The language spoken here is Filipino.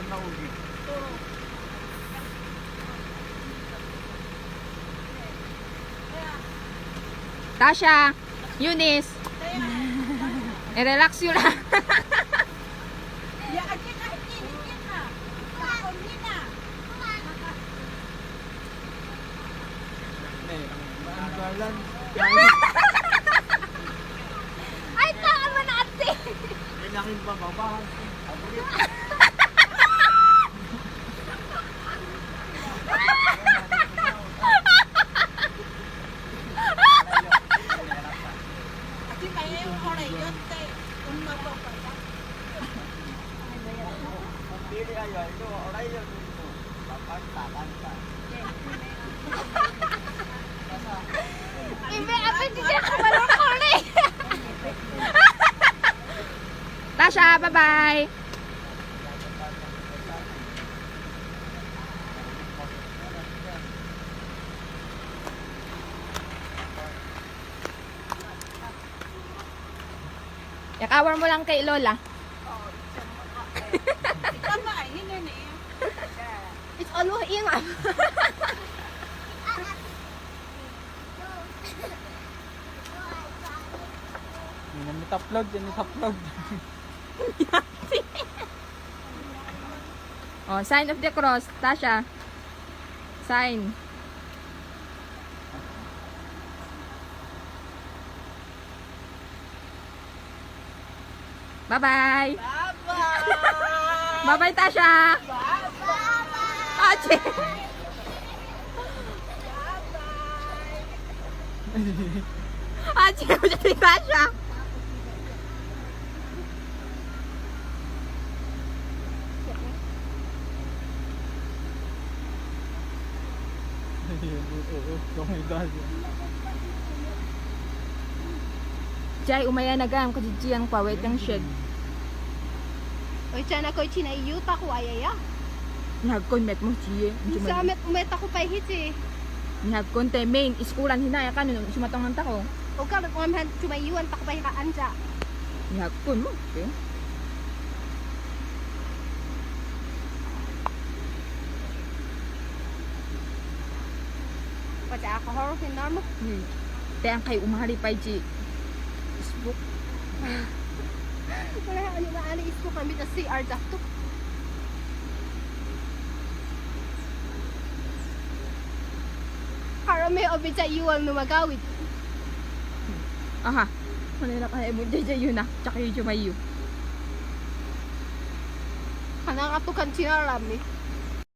na ugi. Tasha, Eunice, i-relax yun lang. Maanggalan. Ay, taan mo na ate. Kailangan ba babahan? Pili ayo itu orang yang itu papan takan ka. Ibe, apa sih dia kumalukuli? Tasha, bye-bye. Yakawar mo lang kay Lola. It's always ingat. Ini namin upload, yan upload. Oh, sign of the cross, Tasha. Sign. Bye-bye. Bye-bye. Bye-bye, Tasha. Bye-bye. Ache. Ache, udah si Tasha. Jai, umaya na gam, kajijiang pawit ng shed. Oy, tiyan ako chinayut ako ayaya. Nihagkon met mo, Jie. Samet umet ako pa hit eh. Nihagkon te main, iskulan hinaya ka, nung sumatongan tako. O ka, nagmamhan chumayuan pa ko pa hikaan dya. Nihagkon mo, okay? Padya ako horror hinar mo. Te ang kay umahari pa, Jie. Facebook. Wala ano na ano isko kami sa CR dakto. Karami obi dya iwang numagawid. Aha. Manila ka mo dyan yun na. Tsaka yung jumayo. Kanang atukan sinarami.